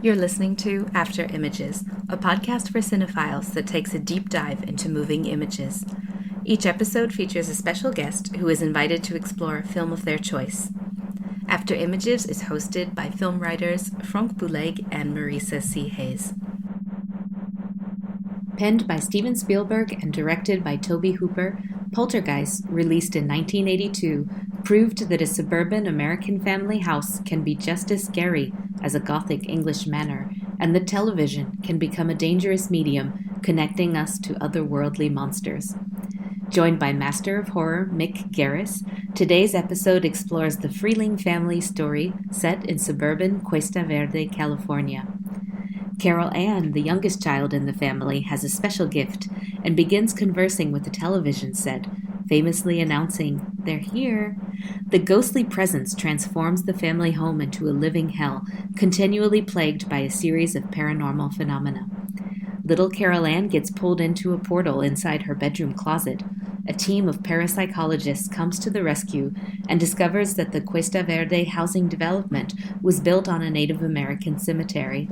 You're listening to After Images, a podcast for cinephiles that takes a deep dive into moving images. Each episode features a special guest who is invited to explore a film of their choice. After Images is hosted by film writers Frank Bouleg and Marisa C. Hayes. Penned by Steven Spielberg and directed by Tobe Hooper, Poltergeist, released in 1982, proved that a suburban American family house can be just as scary as a Gothic English manor, and that television can become a dangerous medium connecting us to otherworldly monsters. Joined by Master of Horror Mick Garris, today's episode explores the Freeling family story set in suburban Cuesta Verde, California. Carol Ann, the youngest child in the family, has a special gift and begins conversing with the television set, famously announcing, "They're here." The ghostly presence transforms the family home into a living hell, continually plagued by a series of paranormal phenomena. Little Carol Ann gets pulled into a portal inside her bedroom closet. A team of parapsychologists comes to the rescue and discovers that the Cuesta Verde housing development was built on a Native American cemetery.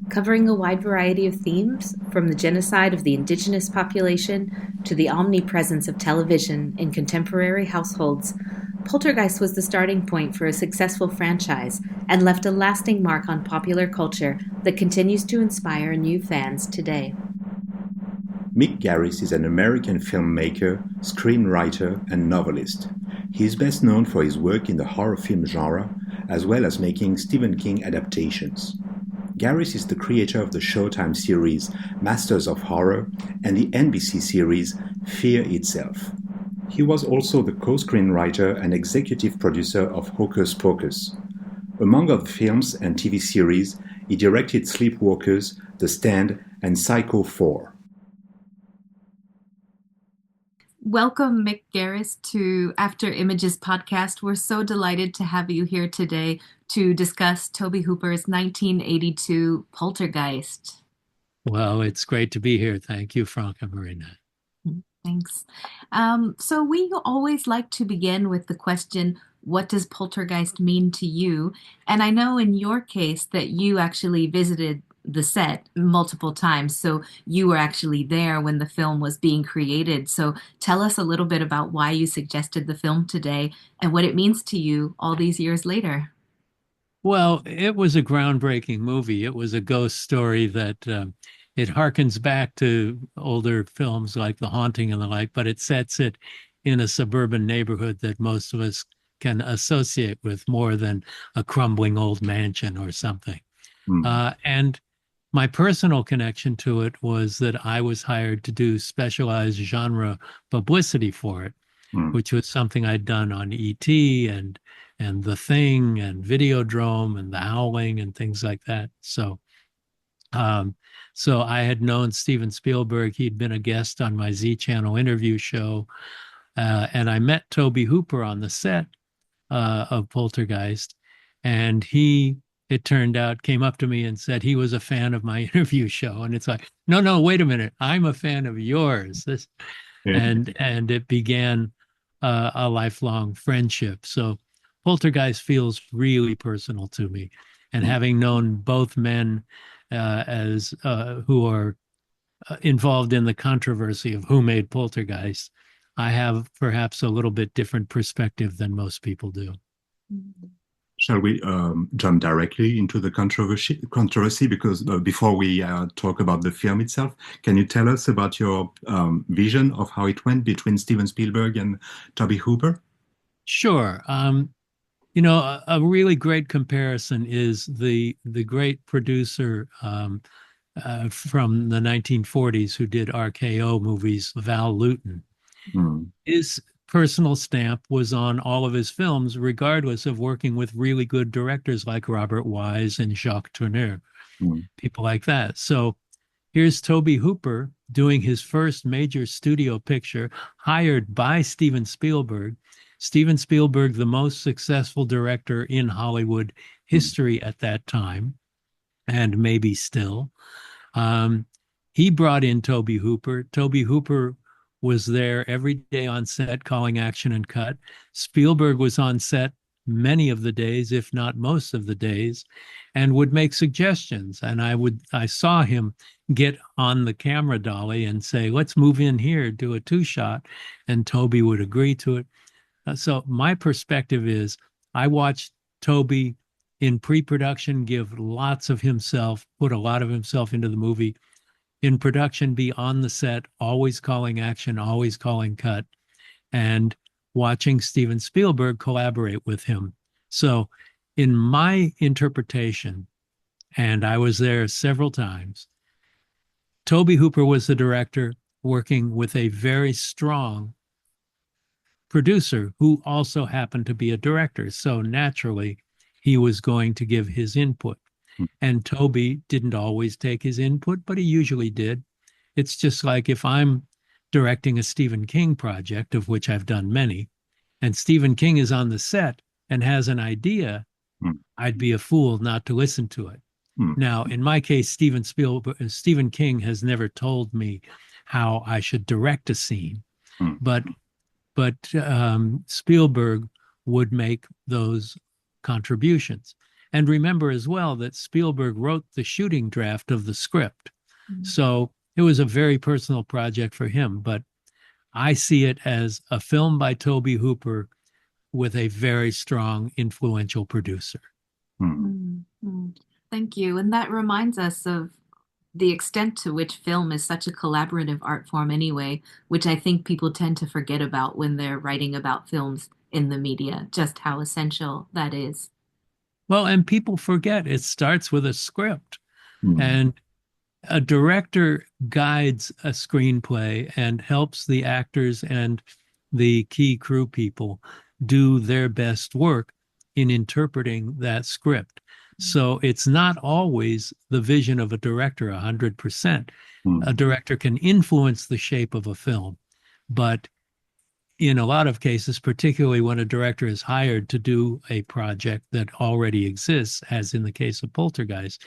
Covering a wide variety of themes, from the genocide of the indigenous population to the omnipresence of television in contemporary households, Poltergeist was the starting point for a successful franchise and left a lasting mark on popular culture that continues to inspire new fans today. Mick Garris is an American filmmaker, screenwriter, and novelist. He is best known for his work in the horror film genre, as well as making Stephen King adaptations. Garris is the creator of the Showtime series Masters of Horror and the NBC series Fear Itself. He was also the co-screenwriter and executive producer of Hocus Pocus. Among other films and TV series, he directed Sleepwalkers, The Stand, and Psycho 4. Welcome, Mick Garris, to After Images podcast. We're so delighted to have you here today to discuss Tobe Hooper's 1982 Poltergeist. Well, it's great to be here. Thank you, Frank and Marina. Thanks. So we always like to begin with the question, what does Poltergeist mean to you? And I know in your case that you actually visited the set multiple times, so you were actually there when the film was being created. So tell us a little bit about why you suggested the film today and what it means to you all these years later. Well, it was a groundbreaking movie. It was a ghost story that it harkens back to older films like The Haunting and the like, but it sets it in a suburban neighborhood that most of us can associate with more than a crumbling old mansion or something. And my personal connection to it was that I was hired to do specialized genre publicity for it, which was something I'd done on E.T. and The Thing and Videodrome and The Howling and things like that. So I had known Steven Spielberg. He'd been a guest on my Z Channel interview show. And I met Tobe Hooper on the set of Poltergeist. And it turned out, came up to me and said he was a fan of my interview show. And it's like, no, wait a minute. I'm a fan of yours. And it began a lifelong friendship. So Poltergeist feels really personal to me. And having known both men as who are involved in the controversy of who made Poltergeist, I have perhaps a little bit different perspective than most people do. Shall we jump directly into the controversy? Because before we talk about the film itself, can you tell us about your vision of how it went between Steven Spielberg and Tobe Hooper? Sure. A really great comparison is the great producer from the 1940s who did RKO movies, Val Lewton. His personal stamp was on all of his films, regardless of working with really good directors like Robert Wise and Jacques Tourneur, people like that. So here's Tobe Hooper doing his first major studio picture, hired by Steven Spielberg. Steven Spielberg, the most successful director in Hollywood history at that time, and maybe still. He brought in Tobe Hooper. Tobe Hooper was there every day on set calling action and cut. Spielberg was on set many of the days, if not most of the days, and would make suggestions. And I saw him get on the camera dolly and say, let's move in here, do a 2-shot. And Tobe would agree to it. So my perspective is I watched Tobe in pre-production give lots of himself, put a lot of himself into the movie. In production, be on the set, always calling action, always calling cut, and watching Steven Spielberg collaborate with him. So in my interpretation, and I was there several times, Tobe Hooper was the director working with a very strong producer who also happened to be a director. So naturally, he was going to give his input. And Tobe didn't always take his input, but he usually did. It's just like if I'm directing a Stephen King project, of which I've done many, and Stephen King is on the set and has an idea, I'd be a fool not to listen to it. Now, in my case, Stephen King has never told me how I should direct a scene, but Spielberg would make those contributions. And remember as well that Spielberg wrote the shooting draft of the script. So it was a very personal project for him, but I see it as a film by Tobe Hooper with a very strong, influential producer. Thank you. And that reminds us of the extent to which film is such a collaborative art form anyway, which I think people tend to forget about when they're writing about films in the media, just how essential that is. Well, and people forget it starts with a script. And a director guides a screenplay and helps the actors and the key crew people do their best work in interpreting that script. So it's not always the vision of a director 100%. A director can influence the shape of a film, but in a lot of cases, particularly when a director is hired to do a project that already exists, as in the case of Poltergeist,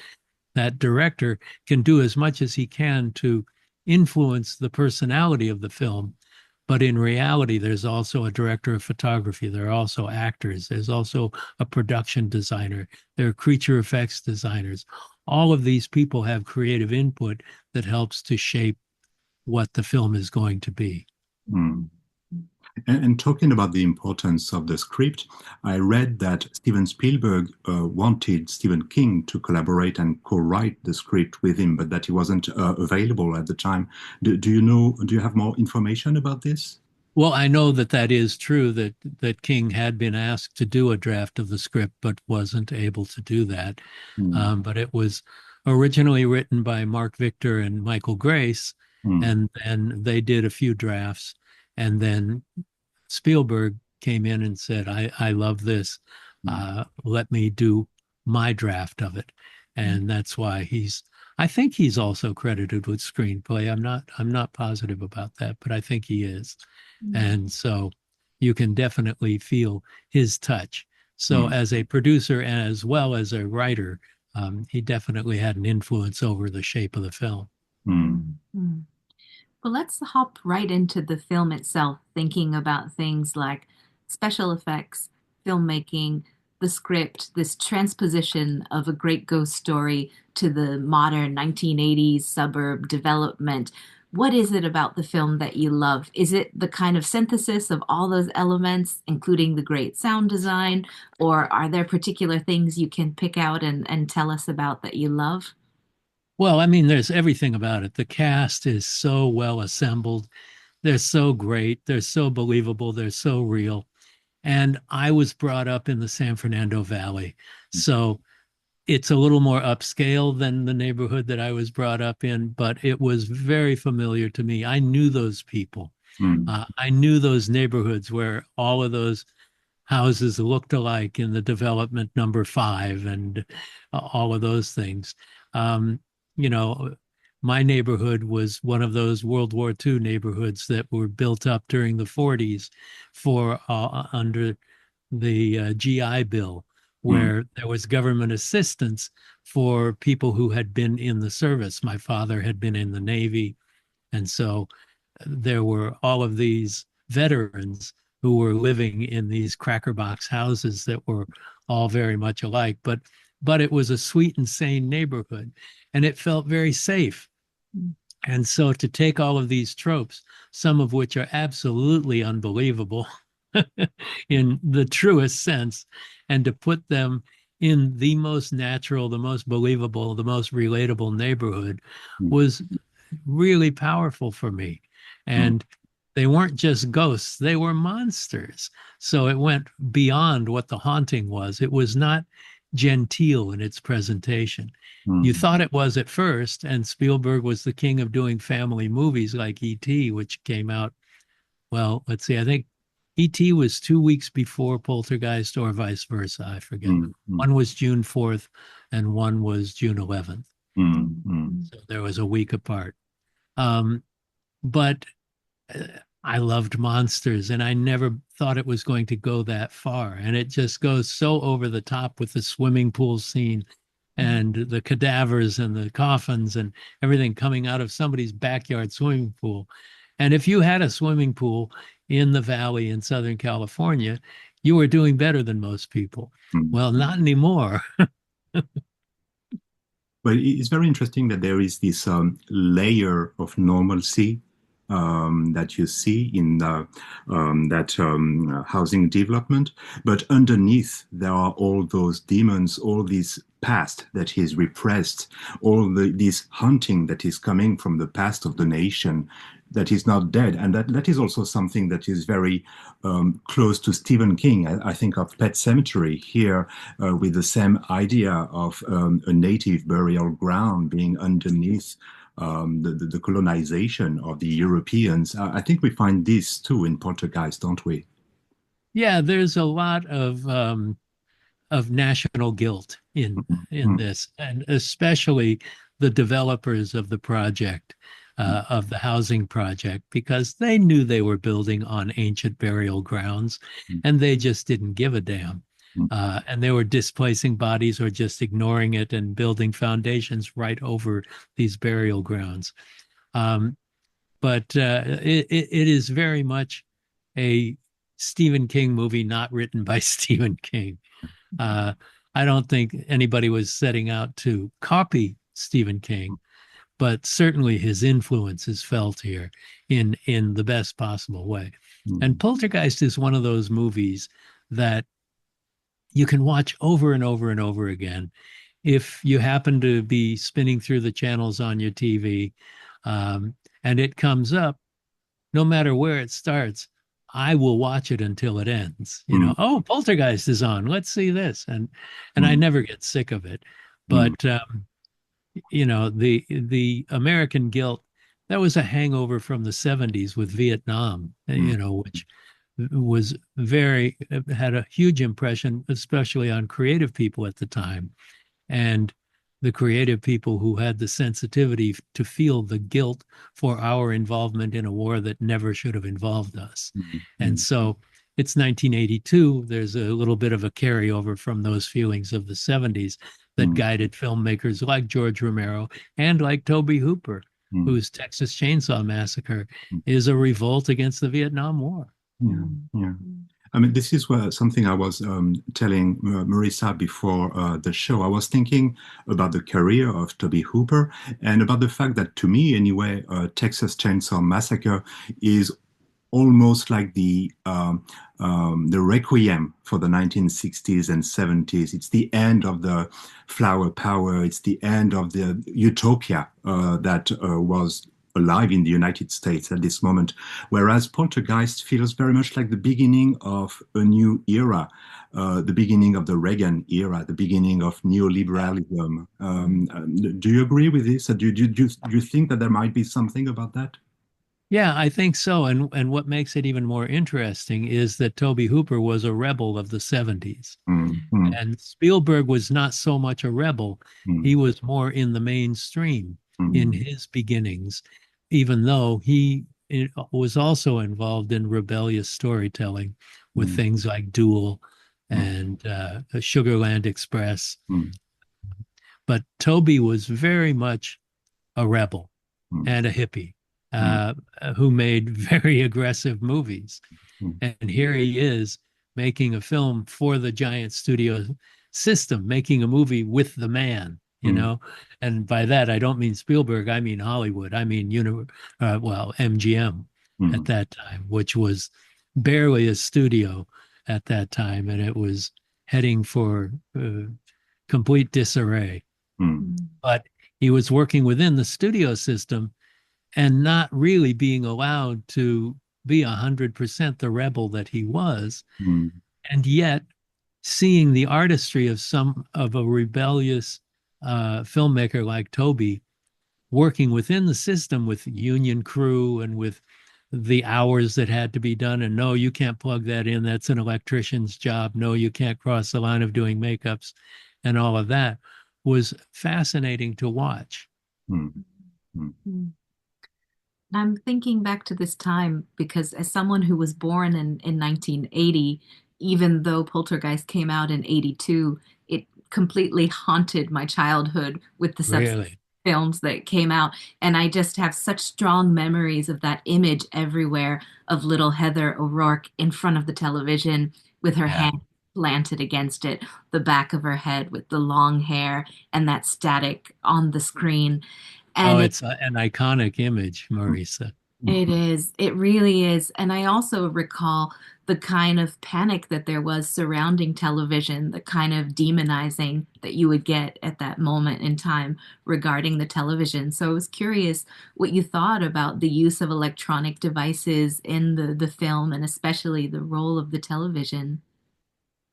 that director can do as much as he can to influence the personality of the film. But in reality, there's also a director of photography. There are also actors. There's also a production designer. There are creature effects designers. All of these people have creative input that helps to shape what the film is going to be. And talking about the importance of the script, I read that Steven Spielberg wanted Stephen King to collaborate and co-write the script with him, but that he wasn't available at the time. Do you have more information about this? Well, I know that that is true, that King had been asked to do a draft of the script, but wasn't able to do that. But it was originally written by Mark Victor and Michael Grace, and they did a few drafts. And then Spielberg came in and said, I love this. Let me do my draft of it. And that's why I think he's also credited with screenplay. I'm not positive about that, but I think he is. And so you can definitely feel his touch. So as a producer and as well as a writer, he definitely had an influence over the shape of the film. Well, let's hop right into the film itself, thinking about things like special effects, filmmaking, the script, this transposition of a great ghost story to the modern 1980s suburb development. What is it about the film that you love? Is it the kind of synthesis of all those elements, including the great sound design, or are there particular things you can pick out and tell us about that you love? Well, I mean, there's everything about it. The cast is so well assembled. They're so great. They're so believable. They're so real. And I was brought up in the San Fernando Valley. So it's a little more upscale than the neighborhood that I was brought up in, but it was very familiar to me. I knew those people. I knew those neighborhoods where all of those houses looked alike in the development number 5 and all of those things. My neighborhood was one of those World War II neighborhoods that were built up during the 40s for under the GI Bill, where there was government assistance for people who had been in the service. My father had been in the Navy, and so there were all of these veterans who were living in these cracker box houses that were all very much alike, but it was a sweet and sane neighborhood, and it felt very safe. And so to take all of these tropes, some of which are absolutely unbelievable in the truest sense, and to put them in the most natural, the most believable, the most relatable neighborhood was really powerful for me. And they weren't just ghosts, they were monsters. So it went beyond what the haunting was. It was not genteel in its presentation. You thought it was at first, and Spielberg was the king of doing family movies like E.T., which came out, well, let's see, I think E.T. was 2 weeks before Poltergeist or vice versa. I forget. One was June 4th and one was June 11th. So there was a week apart. But I loved monsters, and I never thought it was going to go that far. And it just goes so over the top with the swimming pool scene and the cadavers and the coffins and everything coming out of somebody's backyard swimming pool. And if you had a swimming pool in the valley in Southern California, you were doing better than most people. Well, not anymore. But it's very interesting that there is this layer of normalcy that you see in that housing development. But underneath, there are all those demons, all this past that is repressed, all this hunting that is coming from the past of the nation that is not dead. And that is also something that is very close to Stephen King. I think of Pet Sematary here with the same idea of a native burial ground being underneath the colonization of the Europeans. I think we find this too in Poltergeist, don't we? Yeah, there's a lot of national guilt in this, and especially the developers of the project, of the housing project, because they knew they were building on ancient burial grounds, and they just didn't give a damn. And they were displacing bodies or just ignoring it and building foundations right over these burial grounds. But it is very much a Stephen King movie not written by Stephen King. I don't think anybody was setting out to copy Stephen King, but certainly his influence is felt here in the best possible way. And Poltergeist is one of those movies that you can watch over and over and over again. If you happen to be spinning through the channels on your TV and it comes up, no matter where it starts, I will watch it until it ends. You know, oh, Poltergeist is on. Let's see this, and I never get sick of it. But you know, the American guilt, that was a hangover from the 70s with Vietnam. You know, which was had a huge impression, especially on creative people at the time, and the creative people who had the sensitivity to feel the guilt for our involvement in a war that never should have involved us. And so it's 1982. There's a little bit of a carryover from those feelings of the 70s that guided filmmakers like George Romero and like Tobe Hooper, whose Texas Chainsaw Massacre is a revolt against the Vietnam War. Yeah, yeah. I mean, this is something I was telling Marissa before the show. I was thinking about the career of Tobe Hooper and about the fact that, to me anyway, Texas Chainsaw Massacre is almost like the requiem for the 1960s and 70s. It's the end of the flower power. It's the end of the utopia that was alive in the United States at this moment, whereas Poltergeist feels very much like the beginning of a new era, the beginning of the Reagan era, the beginning of neoliberalism. Do you agree with this? Do you think that there might be something about that? Yeah, I think so. And what makes it even more interesting is that Tobe Hooper was a rebel of the 70s. And Spielberg was not so much a rebel. He was more in the mainstream in his beginnings, even though he was also involved in rebellious storytelling with things like Duel and Sugarland Express. But Tobe was very much a rebel and a hippie who made very aggressive movies. mm, And here he is making a film for the giant studio system, making a movie with the man, you mm, know. And by that, I don't mean Spielberg, I mean Hollywood. I mean, MGM at mm, that time, which was barely a studio at that time. And it was heading for complete disarray. mm, Mm. But he was working within the studio system and not really being allowed to be 100% the rebel that he was, mm, and yet seeing the artistry of some of a rebellious filmmaker like Tobe working within the system with union crew and with the hours that had to be done. And no, you can't plug that in. That's an electrician's job. No, you can't cross the line of doing makeups and all of that was fascinating to watch. mm, mm, Mm. I'm thinking back to this time because as someone who was born in 1980, even though Poltergeist came out in 82, it completely haunted my childhood with the subsequent Really. films that came out. And I just have such strong memories of that image everywhere of little Heather O'Rourke in front of the television with her Yeah. hand planted against it, the back of her head with the long hair and that static on the screen. Oh, And it's an iconic image, mm, Marisa. it is. It really is. And I also recall the kind of panic that there was surrounding television, the kind of demonizing that you would get at that moment in time regarding the television. So I was curious what you thought about the use of electronic devices in the film and especially the role of the television.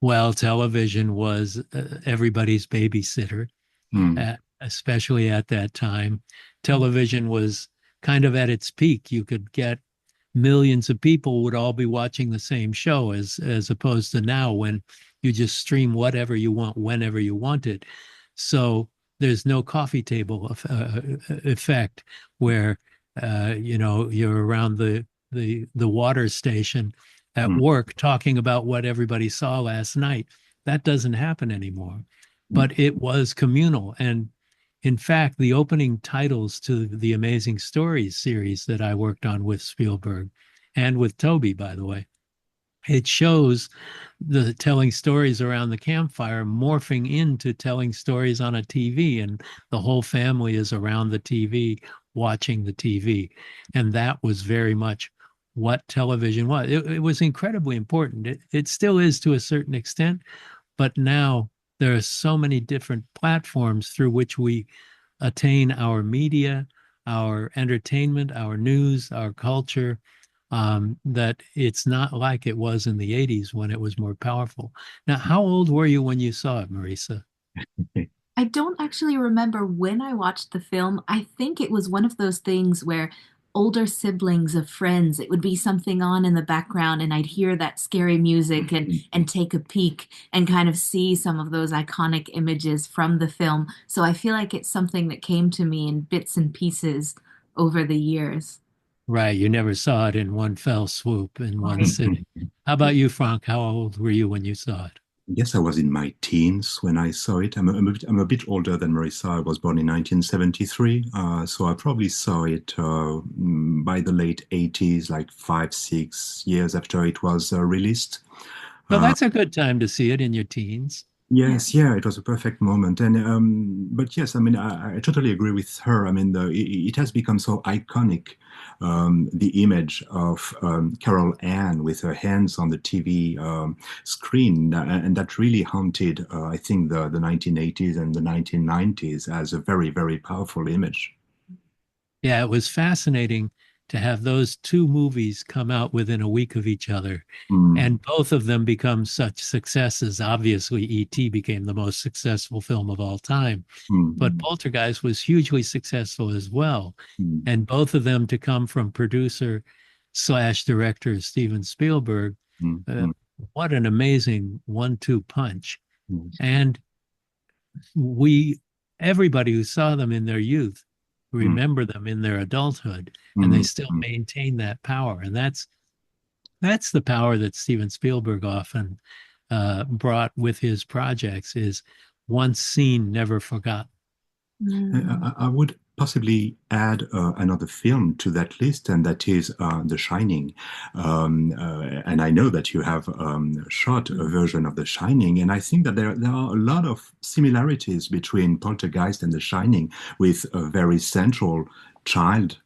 Well, television was everybody's babysitter, mm, especially at that time. Television was kind of at its peak. You could get millions of people would all be watching the same show as opposed to now when you just stream whatever you want whenever you want it. So there's no coffee table effect where you're around the water station at mm, work talking about what everybody saw last night. That doesn't happen anymore. mm, But it was communal. And in fact, the opening titles to the Amazing Stories series that I worked on with Spielberg and with Tobe, by the way, it shows the telling stories around the campfire morphing into telling stories on a TV, and the whole family is around the TV watching the TV. And that was very much what television was. It was incredibly important. It still is to a certain extent, but now there are so many different platforms through which we attain our media, our entertainment, our news, our culture, that it's not like it was in the 80s when it was more powerful. Now, how old were you when you saw it, Marisa? I don't actually remember when I watched the film. I think it was one of those things where older siblings of friends, it would be something on in the background and I'd hear that scary music and take a peek and kind of see some of those iconic images from the film. So I feel like it's something that came to me in bits and pieces over the years. Right, you never saw it in one fell swoop in one Right. sitting. How about you, Frank? How old were you when you saw it? Yes, I was in my teens when I saw it. I'm a bit older than Marissa. I was born in 1973, so I probably saw it by the late 80s, like 5, 6 years after it was released. So Uh, that's a good time to see it in your teens. Yeah. Yes, yeah, it was a perfect moment, and but yes, I mean, I totally agree with her. I mean, it has become so iconic, the image of Carol Ann with her hands on the TV screen, and that really haunted, I think, the 1980s and the 1990s as a very, very powerful image. Yeah, it was fascinating to have those two movies come out within a week of each other, Mm, and both of them become such successes. Obviously, E.T. became the most successful film of all time, but mm, Poltergeist was hugely successful as well. mm, And both of them to come from producer slash director Steven Spielberg, mm, uh, mm, what an amazing 1-2 punch. mm, And we, everybody who saw them in their youth, mm, remember them in their adulthood, and they mm, still mm. maintain that power. And that's the power that Steven Spielberg often brought with his projects is once seen, never forgotten. Mm. I would possibly add another film to that list, and that is The Shining. And I know that you have shot a version of The Shining, and I think that there are a lot of similarities between Poltergeist and The Shining, with a very central child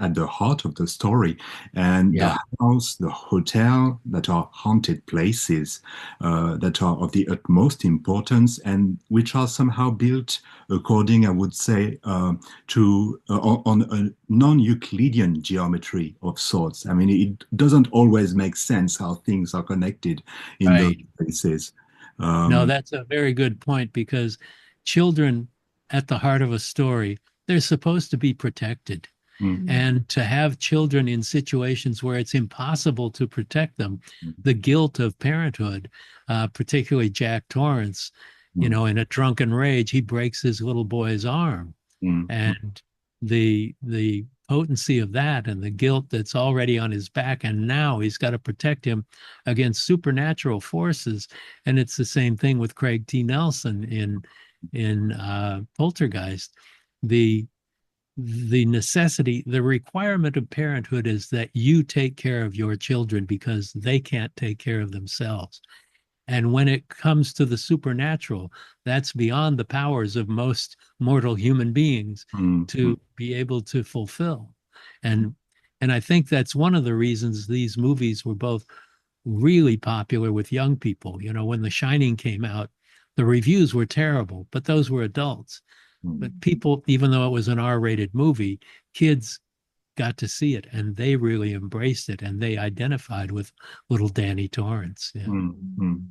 at the heart of the story, and the Yeah, house, the hotel, that are haunted places that are of the utmost importance, and which are somehow built according, I would say, on a non-Euclidean geometry of sorts. I mean, it doesn't always make sense how things are connected in those right. places. No, Um, that's a very good point because children at the heart of a story, they're supposed to be protected. mm, And to have children in situations where it's impossible to protect them, mm, the guilt of parenthood, particularly Jack Torrance, mm, in a drunken rage, he breaks his little boy's arm. mm, mm, And the potency of that and the guilt that's already on his back, and now he's got to protect him against supernatural forces. And it's the same thing with Craig T. Nelson in Poltergeist. The the necessity, the requirement of parenthood is that you take care of your children because they can't take care of themselves. And when it comes to the supernatural, that's beyond the powers of most mortal human beings mm, mm, to be able to fulfill. And and I think that's one of the reasons these movies were both really popular with young people. When The Shining came out, the reviews were terrible, but those were adults. mm, But people, even though it was an R-rated movie, kids got to see it and they really embraced it and they identified with little Danny Torrance. Yeah. mm, mm.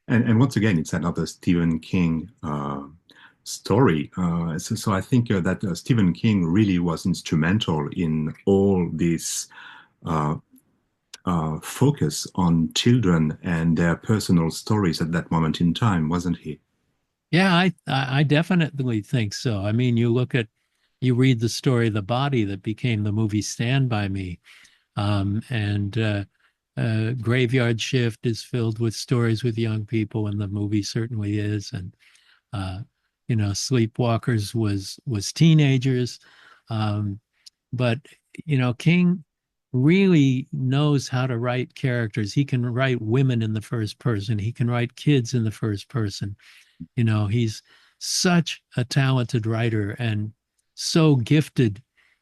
And once again, it's another Stephen King story. So I think that Stephen King really was instrumental in all this uh, focus on children and their personal stories at that moment in time, wasn't he? Yeah, I definitely think so. I mean, you read the story of The Body that became the movie Stand By Me, and Graveyard Shift is filled with stories with young people, and the movie certainly is. And uh, Sleepwalkers was teenagers, um, but King really knows how to write characters. He can write women in the first person. He can write kids in the first person. He's such a talented writer and so gifted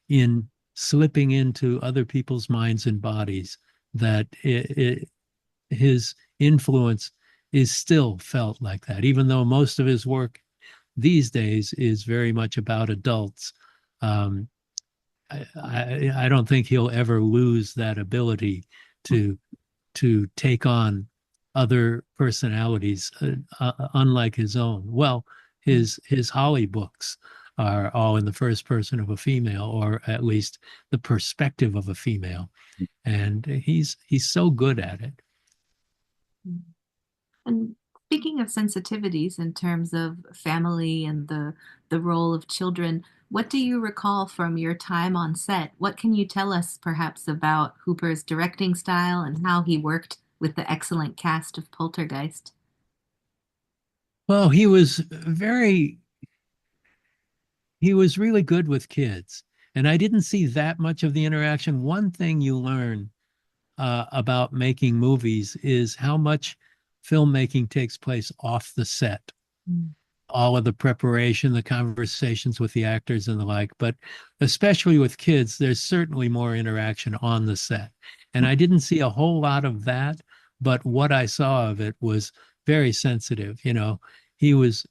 in slipping into other people's minds and bodies that his influence is still felt like that, even though most of his work these days is very much about adults. Um, I don't think he'll ever lose that ability to take on other personalities, unlike his own. Well, his Holly books are all in the first person of a female, or at least the perspective of a female, and he's so good at it. And speaking of sensitivities in terms of family and the role of children, what do you recall from your time on set? What can you tell us perhaps about Hooper's directing style and how he worked with the excellent cast of Poltergeist? Well, he was really good with kids, and I didn't see that much of the interaction. One thing you learn about making movies is how much filmmaking takes place off the set. Mm. All of the preparation, the conversations with the actors and the like, but especially with kids, there's certainly more interaction on the set. And I didn't see a whole lot of that, but what I saw of it was very sensitive. He was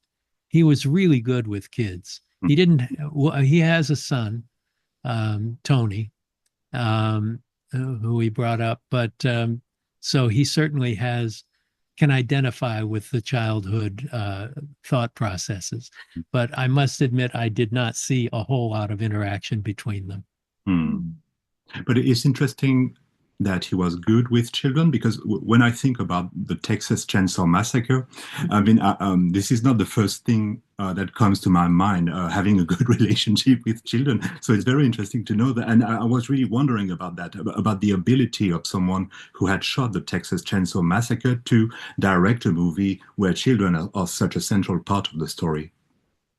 he was really good with kids. He didn't. Well, he has a son, Tony, um, who he brought up, but so he certainly can identify with the childhood thought processes. But I must admit, I did not see a whole lot of interaction between them. Mm. But it's interesting that he was good with children, because when I think about the Texas Chainsaw Massacre, I mean, this is not the first thing that comes to my mind, having a good relationship with children. So it's very interesting to know that. And I was really wondering about that, about the ability of someone who had shot the Texas Chainsaw Massacre to direct a movie where children are such a central part of the story.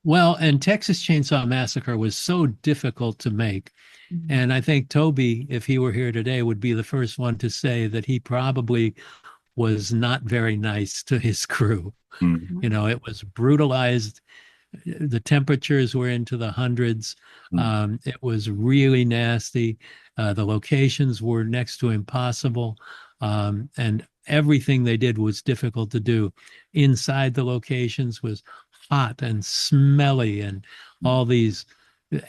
Well, and Texas Chainsaw Massacre was so difficult to make. Mhm. And I think Tobe, if he were here today, would be the first one to say that he probably was not very nice to his crew. Mm, You know, it was brutalized. The temperatures were into the hundreds. mm, It was really nasty. The locations were next to impossible. And everything they did was difficult to do. Inside the locations was hot and smelly, and all these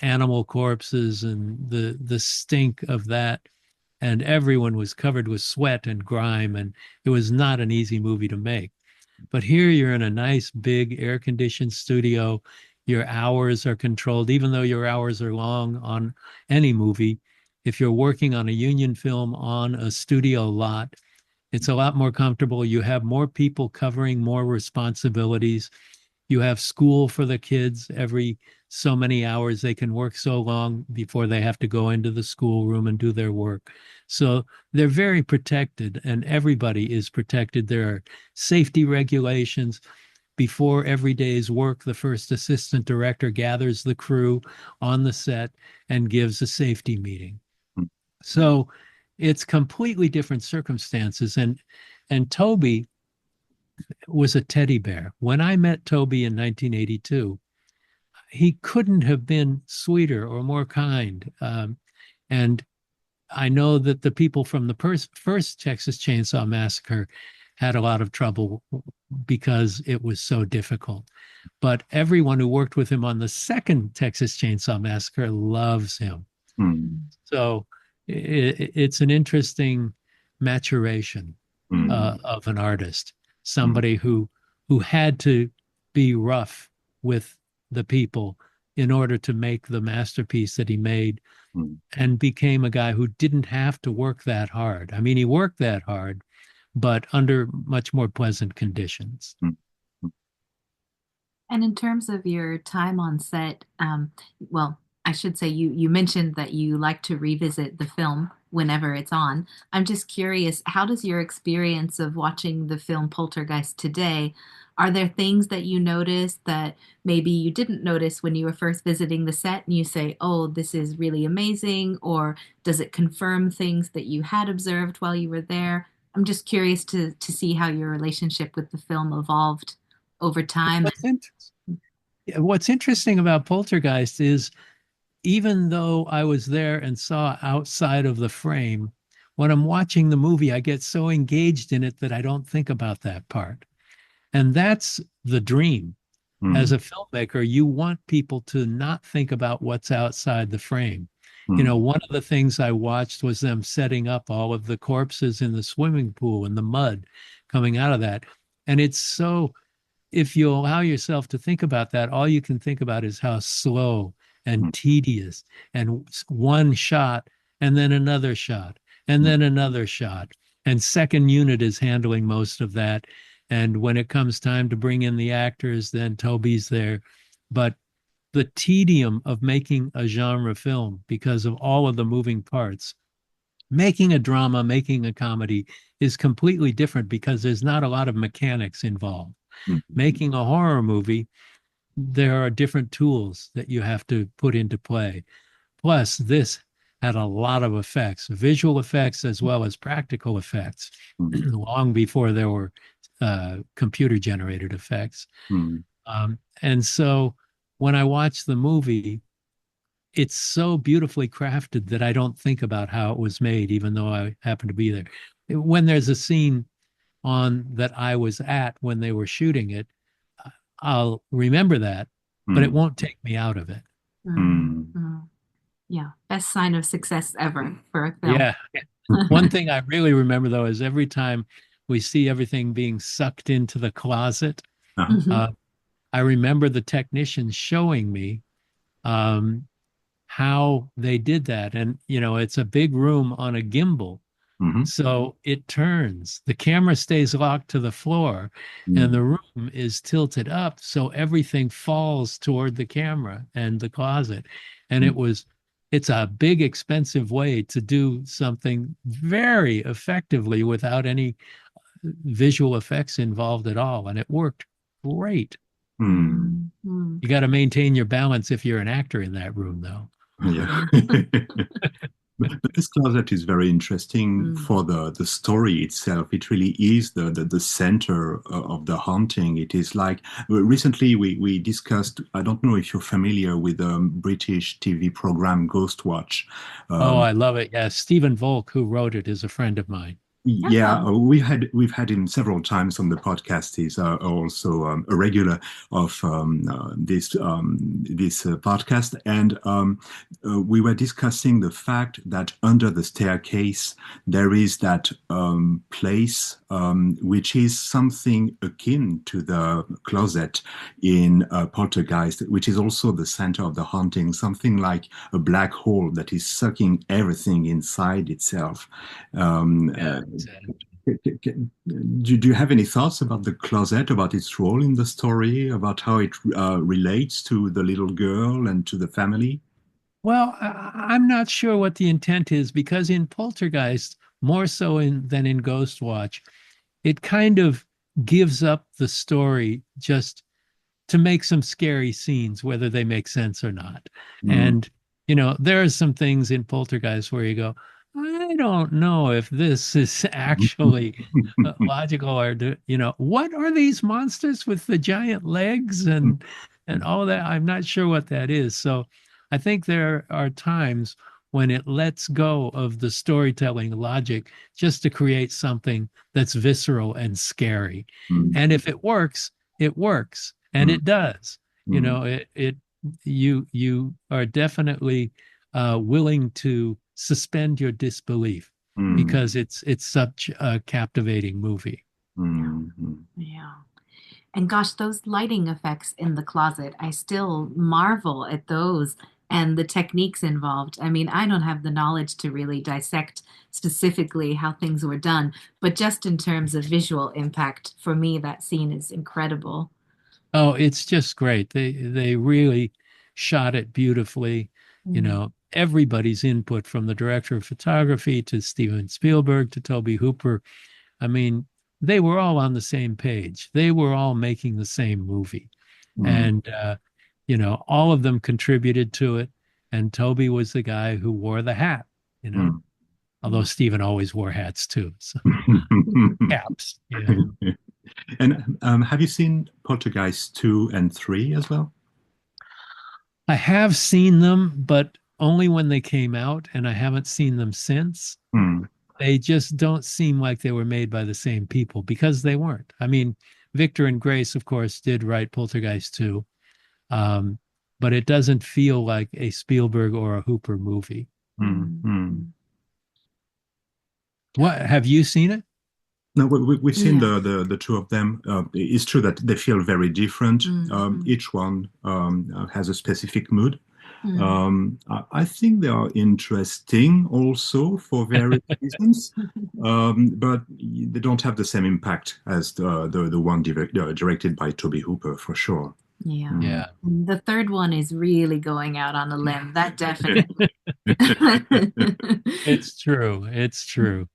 animal corpses and the stink of that. And everyone was covered with sweat and grime, and it was not an easy movie to make. But here you're in a nice big air conditioned studio. Your hours are controlled, even though your hours are long on any movie. If you're working on a union film on a studio lot, it's a lot more comfortable. You have more people covering more responsibilities. You have school for the kids every so many hours. They can work so long before they have to go into the schoolroom and do their work. So they're very protected, and everybody is protected. There are safety regulations. Before every day's work, the first assistant director gathers the crew on the set and gives a safety meeting. mm, So it's completely different circumstances. And Tobe was a teddy bear. When I met Tobe in 1982, he couldn't have been sweeter or more kind. And I know that the people from the first Texas Chainsaw Massacre had a lot of trouble because it was so difficult. But everyone who worked with him on the second Texas Chainsaw Massacre loves him. mm, So it's an interesting maturation mm, of an artist, mm, somebody who had to be rough with the people in order to make the masterpiece that he made, mm, and became a guy who didn't have to work that hard. I mean, he worked that hard, but under much more pleasant conditions. mm, mm. And in terms of your time on set, well, I should say you mentioned that you like to revisit the film whenever it's on. I'm just curious, how does your experience of watching the film Poltergeist today, are there things that you notice that maybe you didn't notice when you were first visiting the set and you say, oh, this is really amazing? Or does it confirm things that you had observed while you were there? I'm just curious to see how your relationship with the film evolved over time. What's interesting? What's interesting about Poltergeist is even though I was there and saw outside of the frame, when I'm watching the movie, I get so engaged in it that I don't think about that part. And that's the dream. As Mm, a filmmaker, you want people to not think about what's outside the frame. You mm, know, one of the things I watched was them setting up all of the corpses in the swimming pool and the mud coming out of that. And it's so, if you allow yourself to think about that, all you can think about is how slow mm, and tedious, and one shot and then another shot and mm, then another shot. And second unit is handling most of that. And when it comes time to bring in the actors, then Toby's there. But the tedium of making a genre film because of all of the moving parts, making a drama, making a comedy is completely different because there's not a lot of mechanics involved. mm, Making a horror movie, there are different tools that you have to put into play. Plus, this had a lot of effects, visual effects as well as practical effects, mm, long before there were computer generated effects. mm, And so when I watch the movie, it's so beautifully crafted that I don't think about how it was made, even though I happen to be there. When there's a scene on that I was at when they were shooting it, I'll remember that, but it mm, won't take me out of it. Mm, mm, mm. Yeah, best sign of success ever for a film. Yeah. One thing I really remember though is every time we see everything being sucked into the closet, uh-huh, Mhm. uh, I remember the technician showing me um, how they did that. And, you know, it's a big room on a gimbal. mhm, So it turns, the camera stays locked to the floor, and mm, the room is tilted up. So everything falls toward the camera and the closet. And mm, it's a big, expensive way to do something very effectively without any visual effects involved at all. And it worked great. mm. Mm. You got to maintain your balance if you're an actor in that room, though. Yeah. But this closet is very interesting Mm. for the story itself. It really is the center of the haunting. It is like recently we discussed. I don't know if you're familiar with the British TV program Ghost Watch. Oh, Um, I love it. Yeah, Stephen Volk, who wrote it, is a friend of mine. Yeah, Yeah. we've had him several times on the podcast. He's also a regular of this podcast, and we were discussing the fact that under the staircase there is that place which is something akin to the closet in Poltergeist, which is also the center of the haunting, something like a black hole that is sucking everything inside itself. Um, Yeah, uh, exactly. do you have any thoughts about the closet, about its role in the story, about how it relates to the little girl and to the family? Well, I'm not sure what the intent is because in Poltergeist, more so than in Ghost Watch, it kind of gives up the story just to make some scary scenes, whether they make sense or not. Mm. And, there are some things in Poltergeist where you go, I don't know if this is actually logical or, what are these monsters with the giant legs and all that? I'm not sure what that is. So I think there are times when it lets go of the storytelling logic just to create something that's visceral and scary. Mm. And if it works, it works, and Mm. it does. Mm. You are definitely willing to suspend your disbelief Mm. because it's such a captivating movie. Yeah. Mm. Mm. Yeah. And gosh, those lighting effects in the closet, I still marvel at those and the techniques involved. I mean, I don't have the knowledge to really dissect specifically how things were done, but just in terms of visual impact, for me, that scene is incredible. Oh, it's just great. They really shot it beautifully. Mm. Everybody's input from the director of photography to Steven Spielberg to Tobe Hooper. I mean, they were all on the same page. They were all making the same movie. Mm. And all of them contributed to it. And Toby was the guy who wore the hat, you know, Mm. although Stephen always wore hats too. So caps. Yeah. And have you seen Poltergeist 2 and 3 as well? I have seen them, but only when they came out, and I haven't seen them since. Mm. They just don't seem like they were made by the same people because they weren't. I mean, Victor and Grace, of course, did write Poltergeist 2, um, but it doesn't feel like a Spielberg or a Hooper movie. Mm. Mm. Mm. What have you seen it? No, we've seen Yeah. the two of them. It's true that they feel very different. Mm. Each one has a specific mood. Mm. I think they are interesting also for various reasons, but they don't have the same impact as the one directed by Tobe Hooper for sure. Yeah. Mm. Yeah. The third one is really going out on a limb. That definitely. It's true. It's true.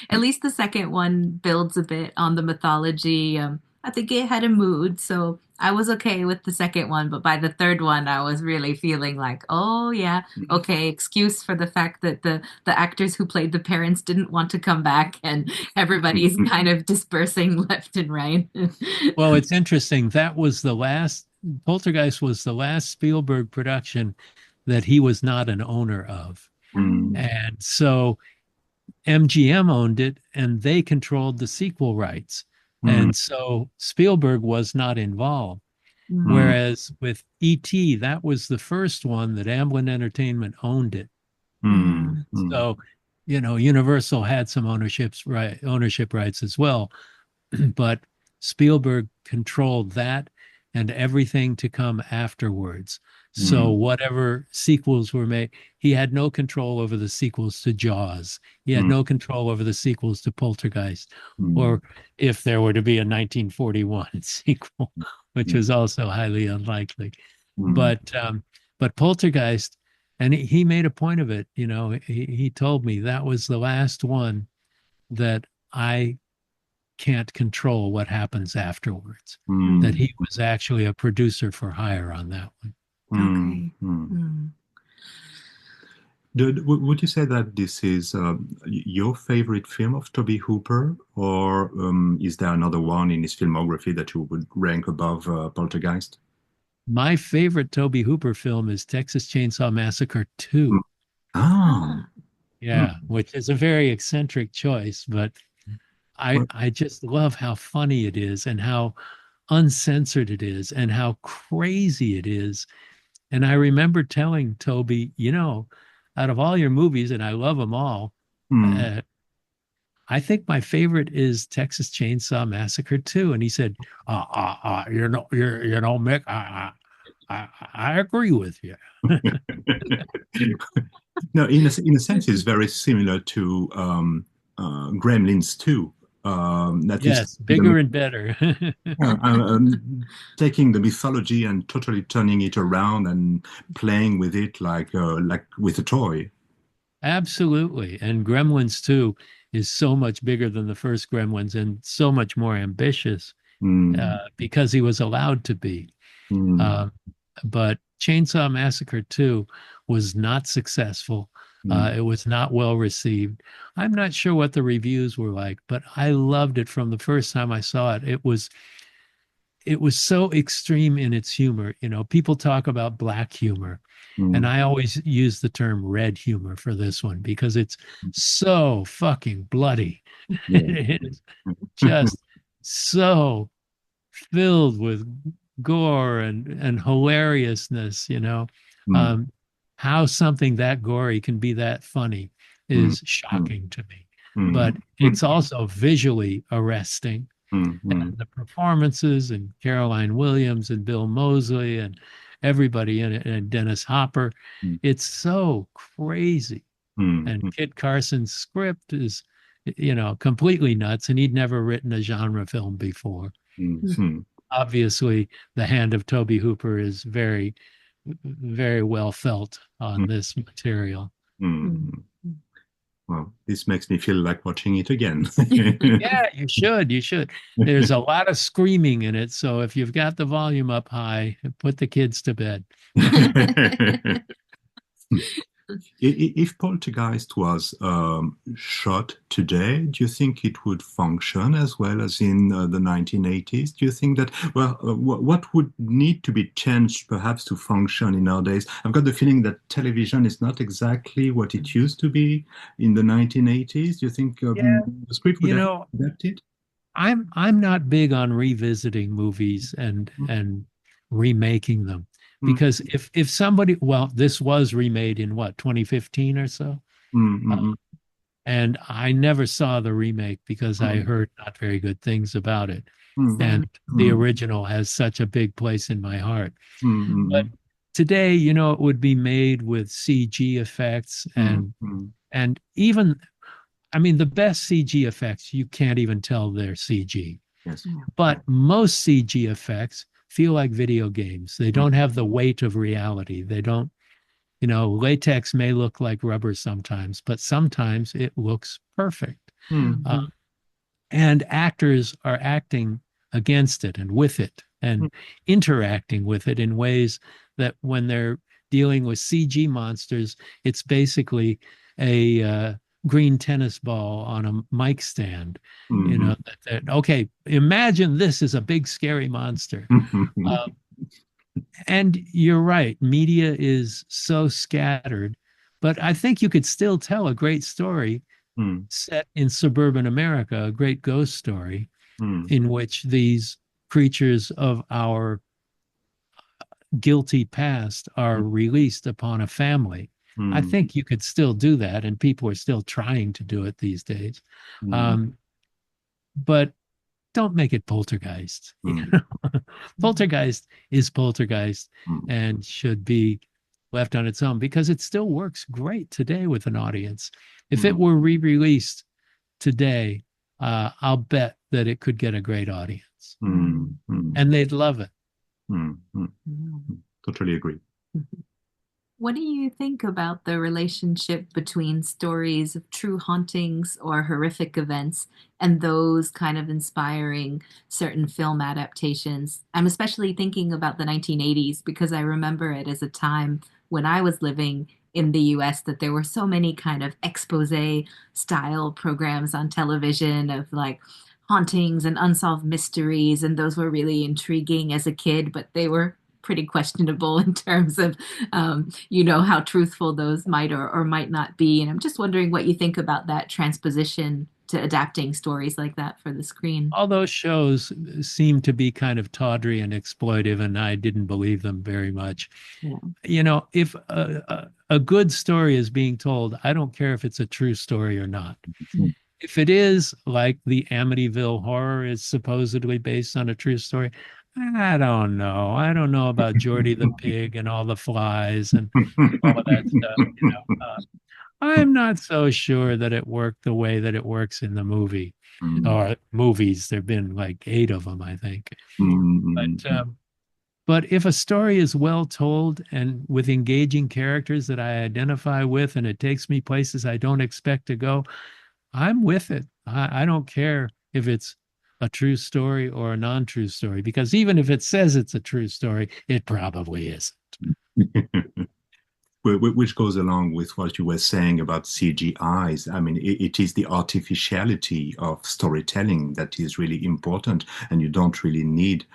At least the second one builds a bit on the mythology. I think it had a mood, so I was okay with the second one, but by the third one, I was really feeling like, oh yeah, okay, excuse for the fact that the actors who played the parents didn't want to come back, and everybody's kind of dispersing left and right. Well, it's interesting. That was the last, Poltergeist was the last Spielberg production that he was not an owner of. Mm. And so MGM owned it and they controlled the sequel rights. Mm. And so Spielberg was not involved. Mm. Mm. Whereas with E.T., that was the first one that Amblin Entertainment owned it. Mm. Mm. Mm. So, Universal had some ownership rights as well. But Spielberg controlled that and everything to come afterwards. So Mm. whatever sequels were made, he had no control over the sequels to Jaws. He had Mm. no control over the sequels to Poltergeist, Mm. or if there were to be a 1941 sequel, which was also highly unlikely. Mm. But Poltergeist, and he made a point of it. He told me that was the last one that I can't control what happens afterwards. That he was actually a producer for hire on that one. Okay. Would you say that this is your favorite film of Tobe Hooper, or is there another one in his filmography that you would rank above Poltergeist? My favorite Tobe Hooper film is Texas Chainsaw Massacre 2. Ah. Yeah, which is a very eccentric choice, but I just love how funny it is and how uncensored it is and how crazy it is. And I remember telling Tobe, out of all your movies, and I love them all, I think my favorite is Texas Chainsaw Massacre 2. And he said, Mick, I agree with you. No, in a sense, it's very similar to Gremlins 2. That Yes, is bigger and better. taking the mythology and totally turning it around and playing with it like with a toy. Absolutely. And Gremlins 2 is so much bigger than the first Gremlins and so much more ambitious because he was allowed to be. But Chainsaw Massacre 2 was not successful. It was not well received. I'm not sure what the reviews were like, but I loved it from the first time I saw it. It was so extreme in its humor. People talk about black humor, and I always use the term red humor for this one because it's so fucking bloody. It is just so filled with gore and hilariousness, how something that gory can be that funny is shocking to me. But it's also visually arresting. And the performances and Caroline Williams and Bill Moseley and everybody in it and Dennis Hopper, it's so crazy. And Kit Carson's script is, completely nuts, and he'd never written a genre film before. Obviously, the hand of Tobe Hooper is very, very well felt on this material. Well, this makes me feel like watching it again. Yeah, you should. You should. There's a lot of screaming in it, so if you've got the volume up high, put the kids to bed. If Poltergeist was shot today, do you think it would function as well as in the 1980s? Do you think that, what would need to be changed perhaps to function in nowadays? I've got the feeling that television is not exactly what it used to be in the 1980s. Do you think the script would have adapted? I'm not big on revisiting movies and remaking them. Because if somebody, this was remade in 2015 or so? And I never saw the remake because I heard not very good things about it. And the original has such a big place in my heart. But today, it would be made with CG effects and even, the best CG effects, you can't even tell they're CG. Yes. But most CG effects feel like video games. They don't have the weight of reality. They don't, latex may look like rubber sometimes, but sometimes it looks perfect. And actors are acting against it and with it and interacting with it in ways that when they're dealing with CG monsters, it's basically a green tennis ball on a mic stand. Okay, imagine this is a big scary monster. And you're right, media is so scattered, but I think you could still tell a great story set in suburban America, a great ghost story in which these creatures of our guilty past are released upon a family. I think you could still do that, and people are still trying to do it these days. But don't make it Poltergeist. Poltergeist is Poltergeist and should be left on its own because it still works great today with an audience. If it were re-released today, I'll bet that it could get a great audience. And they'd love it. Totally agree. What do you think about the relationship between stories of true hauntings or horrific events and those kind of inspiring certain film adaptations? I'm especially thinking about the 1980s because I remember it as a time when I was living in the US that there were so many kind of expose style programs on television of like hauntings and unsolved mysteries, and those were really intriguing as a kid, but they were pretty questionable in terms of how truthful those might or might not be. And I'm just wondering what you think about that transposition to adapting stories like that for the screen. All those shows seem to be kind of tawdry and exploitive, and I didn't believe them very much. Yeah. If a good story is being told, I don't care if it's a true story or not. If it is, like the Amityville Horror is supposedly based on a true story, I don't know. I don't know about Geordie the pig and all the flies and all of that stuff. I'm not so sure that it worked the way that it works in the movie or movies. There've been like 8 of them, I think. But if a story is well told and with engaging characters that I identify with, and it takes me places I don't expect to go, I'm with it. I don't care if it's a true story or a non-true story, because even if it says it's a true story, it probably isn't. Which goes along with what you were saying about CGIs. I mean, it is the artificiality of storytelling that is really important, and you don't really need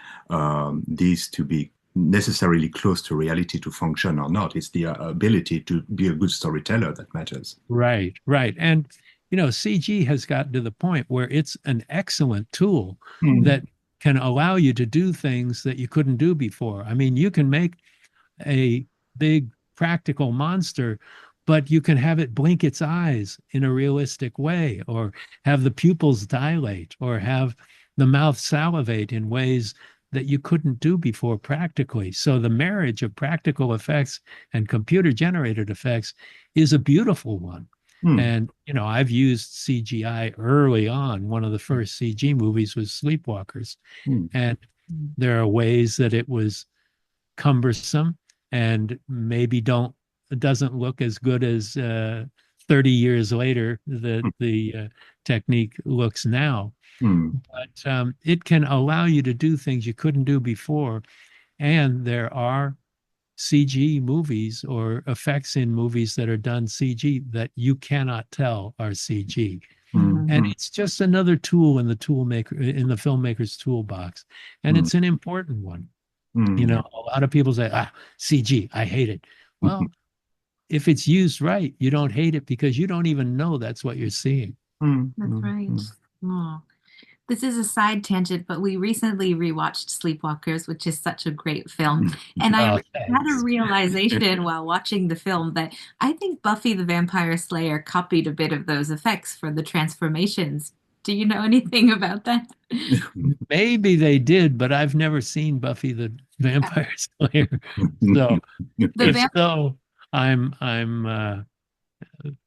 these to be necessarily close to reality to function or not. It's the ability to be a good storyteller that matters. Right, right. And, CG has gotten to the point where it's an excellent tool that can allow you to do things that you couldn't do before. I mean, you can make a big practical monster, but you can have it blink its eyes in a realistic way, or have the pupils dilate, or have the mouth salivate in ways that you couldn't do before practically. So the marriage of practical effects and computer generated effects is a beautiful one. And, I've used CGI early on. One of the first CG movies was Sleepwalkers. And there are ways that it was cumbersome and maybe doesn't look as good as 30 years later the technique looks now. But it can allow you to do things you couldn't do before. And there are CG movies or effects in movies that are done CG that you cannot tell are CG. And it's just another tool in the filmmaker's toolbox. And it's an important one. A lot of people say, CG, I hate it. Well, if it's used right, you don't hate it because you don't even know that's what you're seeing. That's right. Oh. This is a side tangent, but we recently rewatched Sleepwalkers, which is such a great film. And I had a realization while watching the film that I think Buffy the Vampire Slayer copied a bit of those effects for the transformations. Do you know anything about that? Maybe they did, but I've never seen Buffy the Vampire Slayer. So if so, I'm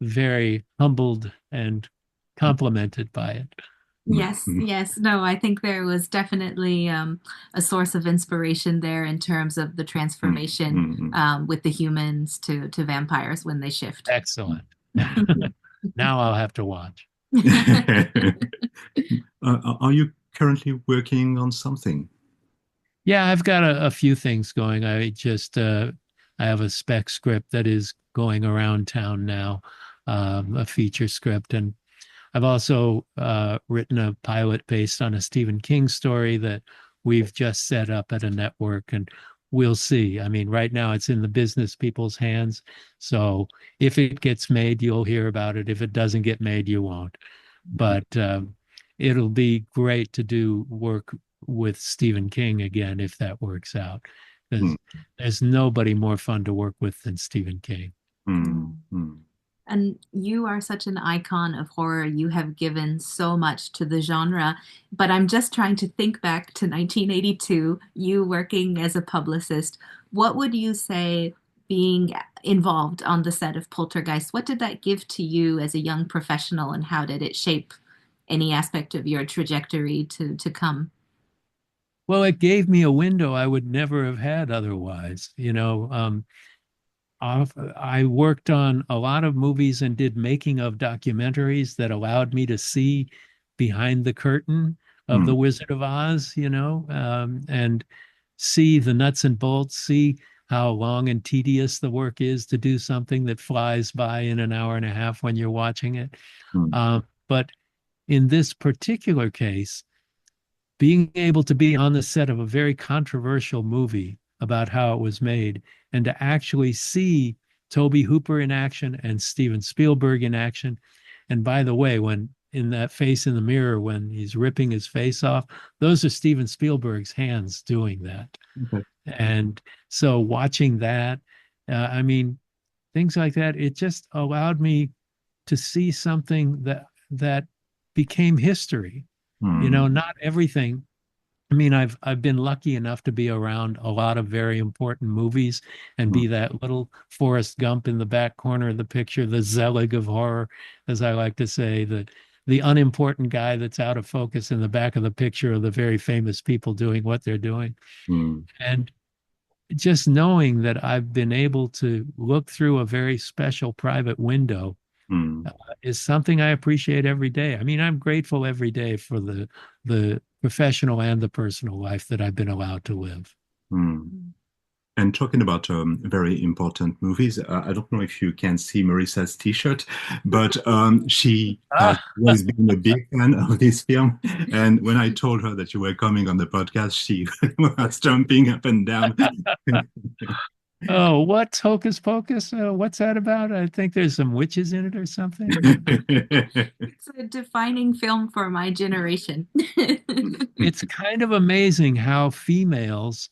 very humbled and complimented by it. Yes, yes. No, I think there was definitely a source of inspiration there in terms of the transformation with the humans to vampires when they shift. Excellent. Now I'll have to watch. Are you currently working on something? Yeah, I've got a few things going. I have a spec script that is going around town now, a feature script, and I've also written a pilot based on a Stephen King story that we've just set up at a network, and we'll see. I mean, right now it's in the business people's hands. So if it gets made, you'll hear about it. If it doesn't get made, you won't. But it'll be great to do work with Stephen King again if that works out. Because there's nobody more fun to work with than Stephen King. And you are such an icon of horror. You have given so much to the genre. But I'm just trying to think back to 1982, you working as a publicist. What would you say being involved on the set of Poltergeist, what did that give to you as a young professional, and how did it shape any aspect of your trajectory to come? Well, it gave me a window I would never have had otherwise. I worked on a lot of movies and did making of documentaries that allowed me to see behind the curtain of mm, The Wizard of Oz, and see the nuts and bolts, see how long and tedious the work is to do something that flies by in an hour and a half when you're watching it. mm, But in this particular case, being able to be on the set of a very controversial movie about how it was made and to actually see Tobe Hooper in action and Steven Spielberg in action. And by the way, when in that face in the mirror, when he's ripping his face off, those are Steven Spielberg's hands doing that. okay. And so watching that, I mean, things like that, it just allowed me to see something that became history. Mm, Not everything. I mean, I've been lucky enough to be around a lot of very important movies and mm, be that little Forrest Gump in the back corner of the picture, the Zelig of horror, as I like to say, the unimportant guy that's out of focus in the back of the picture of the very famous people doing what they're doing. mm, And just knowing that I've been able to look through a very special private window mm, is something I appreciate every day. I mean, I'm grateful every day for the professional and the personal life that I've been allowed to live. mm. And talking about very important movies, I don't know if you can see Marissa's T-shirt, but she has Ah, always been a big fan of this film. And when I told her that you were coming on the podcast, she was jumping up and down. oh, what's Hocus Pocus? What's that about? I think there's some witches in it or something. It's a defining film for my generation. It's kind of amazing how females,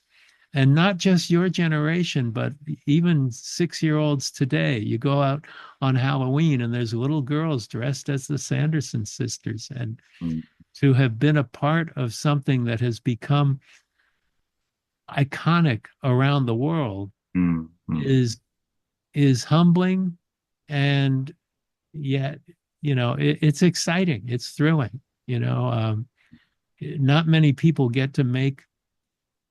and not just your generation, but even 6-year-olds today, you go out on Halloween and there's little girls dressed as the Sanderson sisters. And Mm, to have been a part of something that has become iconic around the world mm, mm, is humbling, and yet it's exciting, it's thrilling. Not many people get to make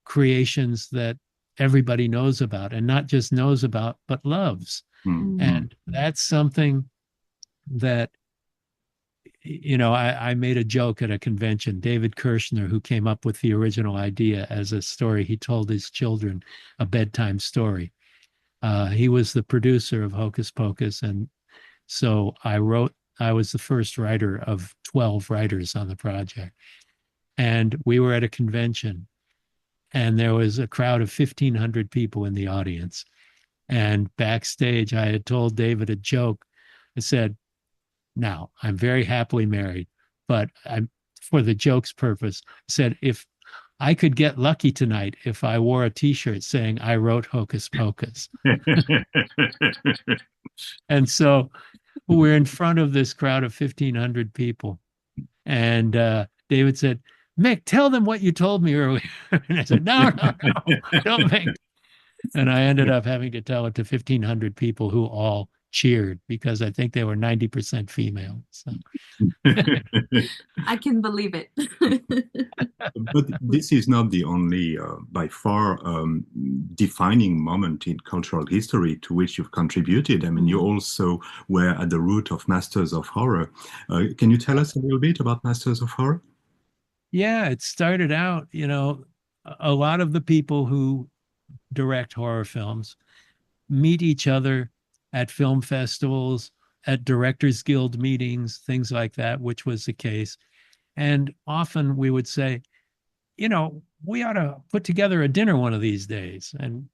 creations that everybody knows about, and not just knows about but loves. mm, mm, And that's something that I made a joke at a convention. David Kirshner, who came up with the original idea as a story he told his children, a bedtime story. He was the producer of Hocus Pocus, and so I was the first writer of 12 writers on the project. And we were at a convention, and there was a crowd of 1,500 people in the audience. And backstage, I had told David a joke. I said, now, I'm very happily married, but for the joke's purpose, I said, if I could get lucky tonight if I wore a T-shirt saying I wrote Hocus Pocus. And so we're in front of this crowd of 1,500 people. And David said, Mick, tell them what you told me earlier. And I said, no, don't make. And I ended up having to tell it to 1,500 people who all cheered, because I think they were 90% female. So. I can believe it. But this is not the only, by far, defining moment in cultural history to which you've contributed. I mean, you also were at the root of Masters of Horror. Can you tell us a little bit about Masters of Horror? Yeah, it started out, a lot of the people who direct horror films meet each other at film festivals, at Directors Guild meetings, things like that, which was the case. And often we would say, we ought to put together a dinner one of these days. And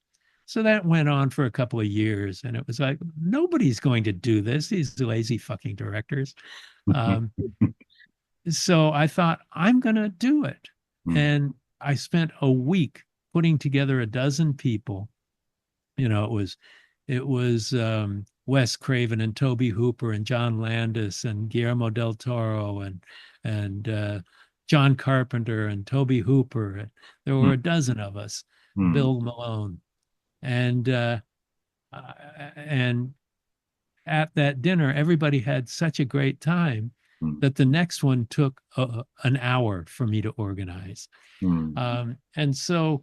so that went on for a couple of years. And it was like, nobody's going to do this, these lazy fucking directors. So I thought, I'm going to do it. And I spent a week putting together a dozen people. It was Wes Craven and Tobe Hooper and John Landis and Guillermo del Toro and John Carpenter and Tobe Hooper. There were a dozen of us, Bill Malone. And at that dinner, everybody had such a great time that the next one took an hour for me to organize. And so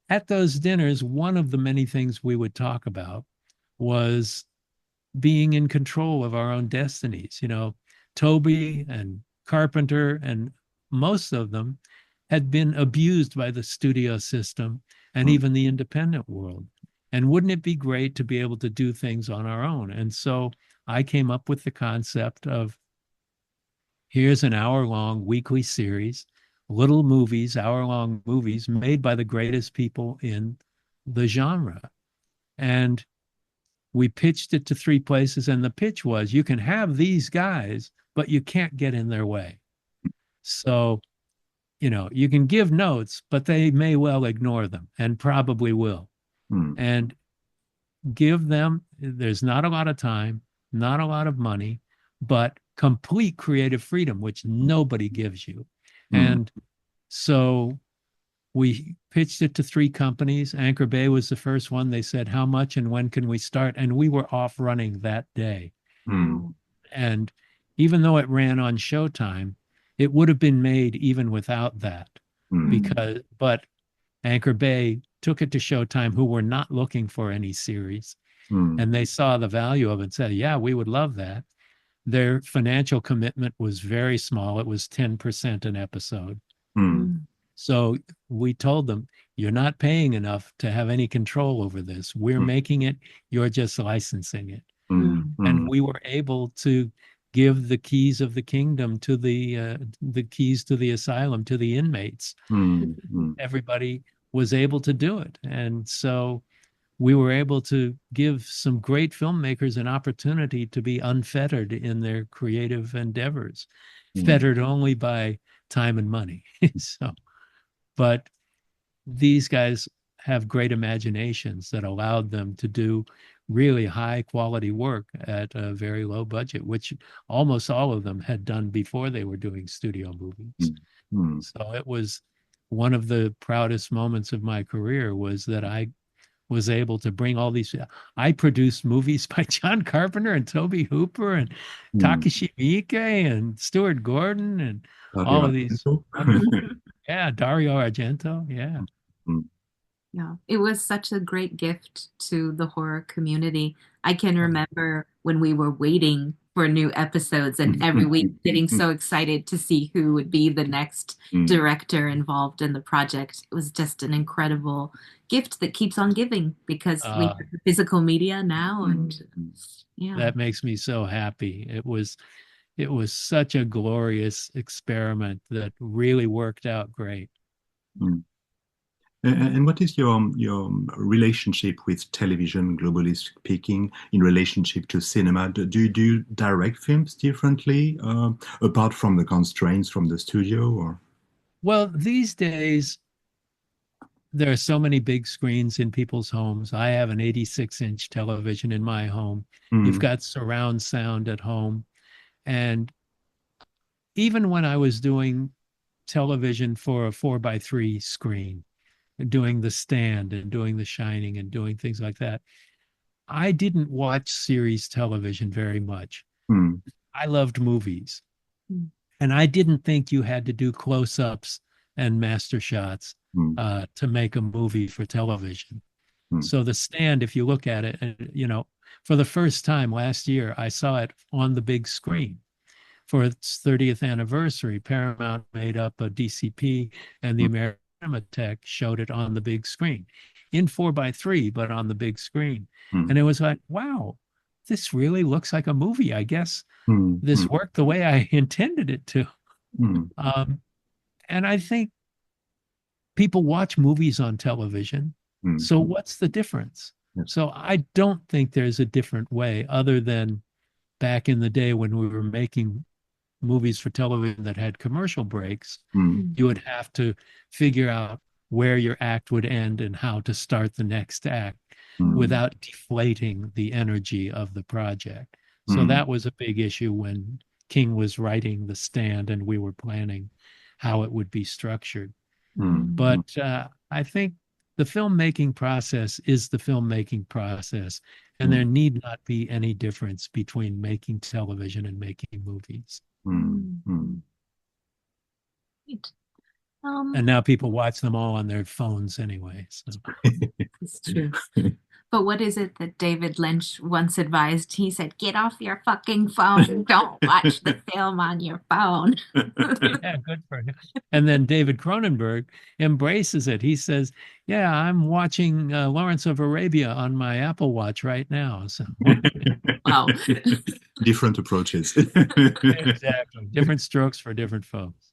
at those dinners, one of the many things we would talk about was being in control of our own destinies. You know, Tobe and Carpenter and most of them had been abused by the studio system and even the independent world. And wouldn't it be great to be able to do things on our own? And so I came up with the concept of here's an hour-long weekly series, little movies, hour-long movies made by the greatest people in the genre. And we pitched it to 3 places, and the pitch was you can have these guys, but you can't get in their way. So, you know, you can give notes, but they may well ignore them and probably will. And give them, there's not a lot of time, not a lot of money, but complete creative freedom, which nobody gives you. And so we pitched it to 3 companies. Anchor Bay was the first one. They said, how much and when can we start? And we were off running that day. And even though it ran on Showtime, it would have been made even without that. But Anchor Bay took it to Showtime, who were not looking for any series. And they saw the value of it and said, yeah, we would love that. Their financial commitment was very small. It was 10% an episode. So we told them, you're not paying enough to have any control over this. We're making it, you're just licensing it. And we were able to give the keys of the kingdom to the keys to the asylum to the inmates. Everybody was able to do it. And so we were able to give some great filmmakers an opportunity to be unfettered in their creative endeavors, fettered only by time and money. So, but these guys have great imaginations that allowed them to do really high quality work at a very low budget, which almost all of them had done before they were doing studio movies. So it was one of the proudest moments of my career was that I was able to bring all these. I produced movies by John Carpenter and Tobe Hooper and Takashi Miike and Stuart Gordon and all of these wonderful. Yeah, Dario Argento. Yeah. Yeah, it was such a great gift to the horror community. I can remember when we were waiting for new episodes and every week getting so excited to see who would be the next director involved in the project. It was just an incredible gift that keeps on giving because we have the physical media now, and yeah. That makes me so happy. It was such a glorious experiment that really worked out great. And what is your relationship with television, globally speaking, in relationship to cinema? Do you direct films differently, apart from the constraints from the studio? Or well, these days there are so many big screens in people's homes. I have an 86-inch television in my home. You've got surround sound at home, and even when I was doing television for a 4:3 screen, doing The Stand and doing The Shining and doing things like that, I didn't watch series television very much. I loved movies. And I didn't think you had to do close-ups and master shots to make a movie for television. So The Stand, if you look at it, and you know, for the first time last year, I saw it on the big screen. For its 30th anniversary, Paramount made up a DCP, and the American Cinematheque showed it on the big screen in 4:3, but on the big screen. And it was like, wow, this really looks like a movie. I guess this worked the way I intended it to. And I think people watch movies on television. So what's the difference? So I don't think there's a different way other than back in the day when we were making movies for television that had commercial breaks, you would have to figure out where your act would end and how to start the next act without deflating the energy of the project. So that was a big issue when King was writing The Stand and we were planning how it would be structured. But I think the filmmaking process is the filmmaking process, and there need not be any difference between making television and making movies. And now people watch them all on their phones anyway. So. It's true. But what is it that David Lynch once advised? He said, "Get off your fucking phone. Don't watch the film on your phone." Yeah, good for him. And then David Cronenberg embraces it. He says, "Yeah, I'm watching Lawrence of Arabia on my Apple Watch right now." So, Wow. Different approaches. exactly, different strokes for different folks.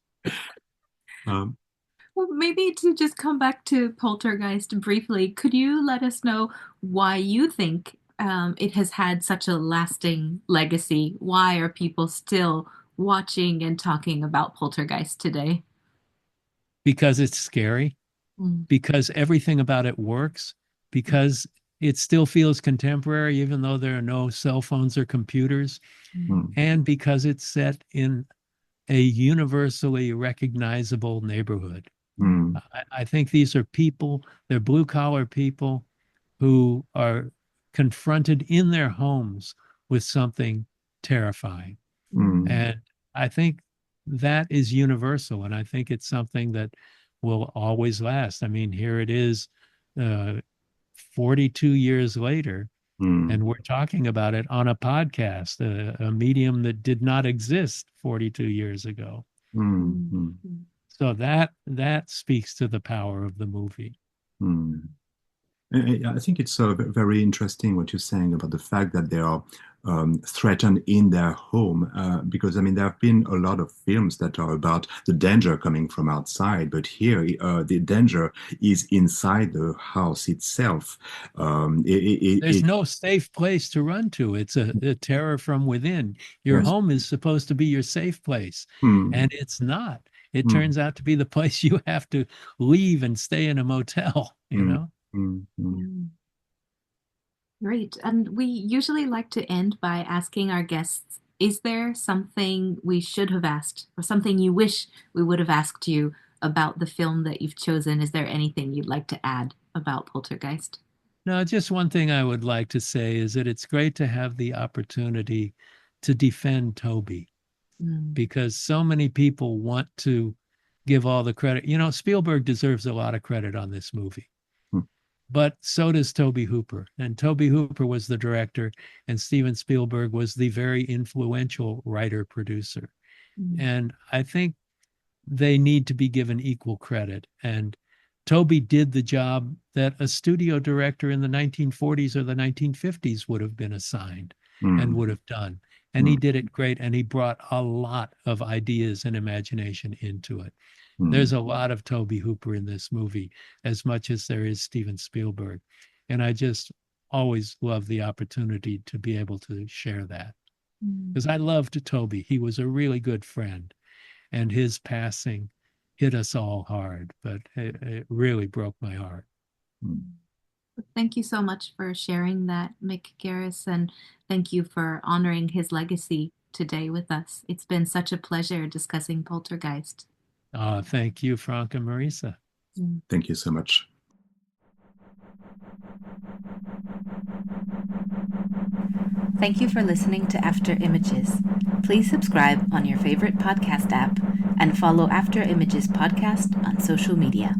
Well, maybe to just come back to Poltergeist briefly, could you let us know why you think it has had such a lasting legacy? Why are people still watching and talking about Poltergeist today? Because it's scary, because everything about it works, because it still feels contemporary, even though there are no cell phones or computers, and because it's set in a universally recognizable neighborhood. I think these are people, they're blue collar people who are confronted in their homes with something terrifying. And I think that is universal. And I think it's something that will always last. I mean, here it is 42 years later, and we're talking about it on a podcast, a medium that did not exist 42 years ago. So that speaks to the power of the movie. I think it's very interesting what you're saying about the fact that they are threatened in their home, because I mean there have been a lot of films that are about the danger coming from outside, but here the danger is inside the house itself. There's no safe place to run to. It's a terror from within. Your home is supposed to be your safe place, and it's not. It turns out to be the place you have to leave and stay in a motel, you know? Great. And we usually like to end by asking our guests, is there something we should have asked or something you wish we would have asked you about the film that you've chosen? Is there anything you'd like to add about Poltergeist? No, just one thing I would like to say is that it's great to have the opportunity to defend Tobe, because so many people want to give all the credit. You know, Spielberg deserves a lot of credit on this movie, but so does Tobe Hooper. And Tobe Hooper was the director, and Steven Spielberg was the very influential writer-producer. And I think they need to be given equal credit. And Tobe did the job that a studio director in the 1940s or the 1950s would have been assigned and would have done. And he did it great, and he brought a lot of ideas and imagination into it. There's a lot of Tobe Hooper in this movie, as much as there is Steven Spielberg. And I just always love the opportunity to be able to share that. Because I loved Tobe. He was a really good friend, and his passing hit us all hard, but it really broke my heart. Thank you so much for sharing that, Mick Garris, and thank you for honoring his legacy today with us. It's been such a pleasure discussing Poltergeist. Thank you, Frank and Marisa. Thank you so much. Thank you for listening to After Images. Please subscribe on your favorite podcast app and follow After Images podcast on social media.